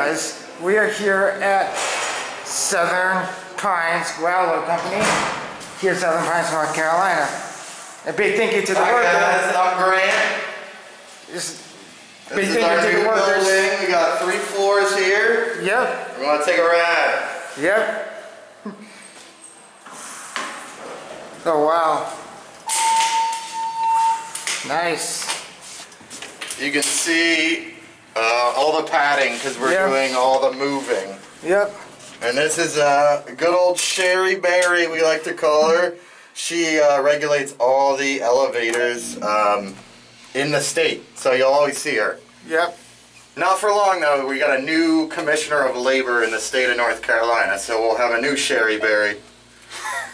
guys, we are here at Southern Pines Growler Company, here in Southern Pines, North Carolina. A big thank you to the workers. Hi guys, I'm Grant. Big thank you to the workers. Building. We got 3 floors here. Yep. We want to take a ride. Yep. Oh wow. Nice. You can see all the padding because we're doing all the moving. Yep. And this is a good old Sherry Berry, we like to call her. She regulates all the elevators in the state, so you'll always see her. Yep. Not for long though. We got a new commissioner of labor in the state of North Carolina, so we'll have a new Sherry Berry.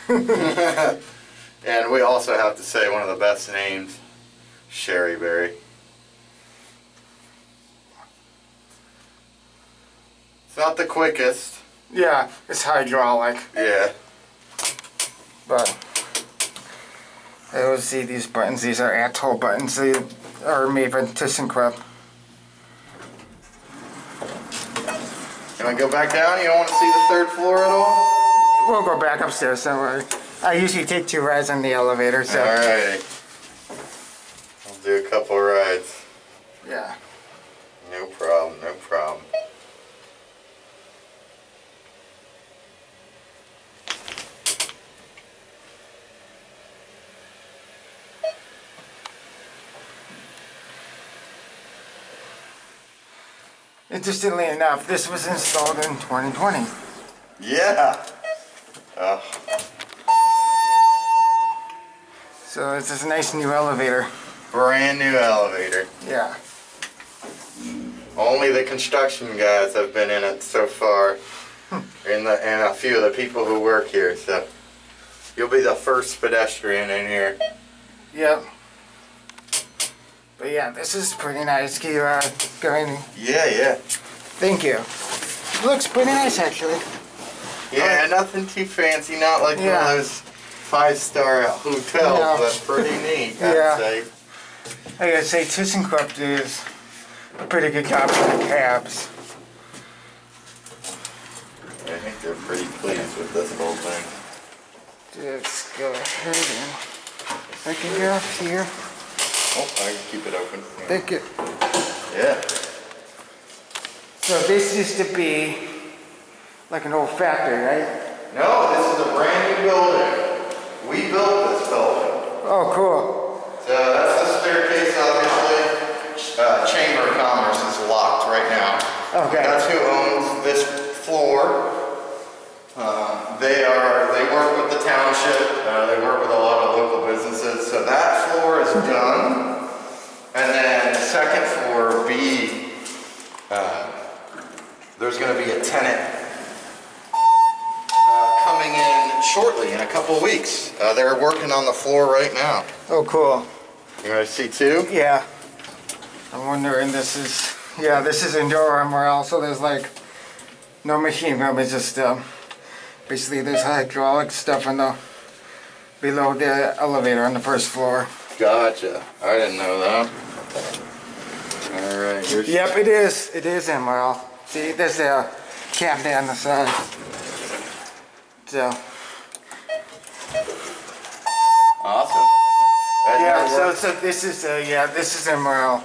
And we also have to say one of the best names, Sherry Berry. It's not the quickest. Yeah, it's hydraulic. Yeah. But I always see these buttons. These are Atoll buttons. They are made by ThyssenKrupp. You want to go back down? You don't want to see the 3rd floor at all? We'll go back upstairs, don't worry. I usually take 2 rides on the elevator, so. Alright. I'll do a couple rides. Yeah. No problem, no problem. Interestingly enough, this was installed in 2020. Yeah. So it's just a nice new elevator. Brand new elevator. Yeah. Only the construction guys have been in it so far, and a few of the people who work here. So you'll be the first pedestrian in here. Yep. But yeah, this is pretty nice. Can you go in? Yeah. Thank you. It looks pretty nice, actually. Yeah, nothing too fancy, not like one of those 5-star hotels, but pretty neat, I'd say. I gotta say, ThyssenKrupp does a pretty good job with the cabs. I think they're pretty pleased with this whole thing. Let's go ahead and I can get up here. Oh, I can keep it open. Thank you. Yeah. So this used to be like an old factory, right? No, this is a brand new building. We built this building. Oh, cool. So that's the staircase, obviously. Chamber of Commerce is locked right now. Okay. That's who owns this floor. They work with the township. They work with a lot of local businesses. So that floor is done. And then the 2nd floor B, there's going to be a tenant coming in shortly, in a couple of weeks. They're working on the floor right now. Oh, cool. You want to see too? Yeah. I'm wondering, this is Endura MRL, so there's like no machine room. It's just basically there's hydraulic stuff on the below the elevator on the 1st floor. Gotcha. I didn't know that. Alright, here's... Yep, it is. It is MRL. See, there's a cabinet on the side. So. Awesome. Yeah, so this is this is MRL.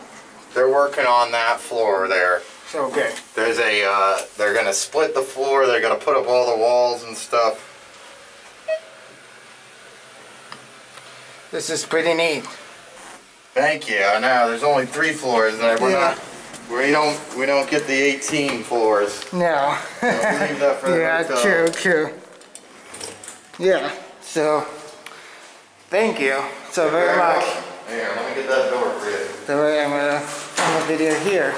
They're working on that floor there. So okay. There's a they're gonna split the floor, they're gonna put up all the walls and stuff. This is pretty neat. Thank you. I know there's only 3 floors and we don't get the 18 floors. No. So we'll leave that for the hotel. True. Yeah. So thank you so very much. Here, let me get that door for you. So I'm gonna end the video here.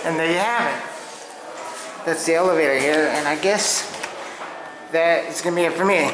And there you have it. That's the elevator here, and I guess that is gonna be it for me.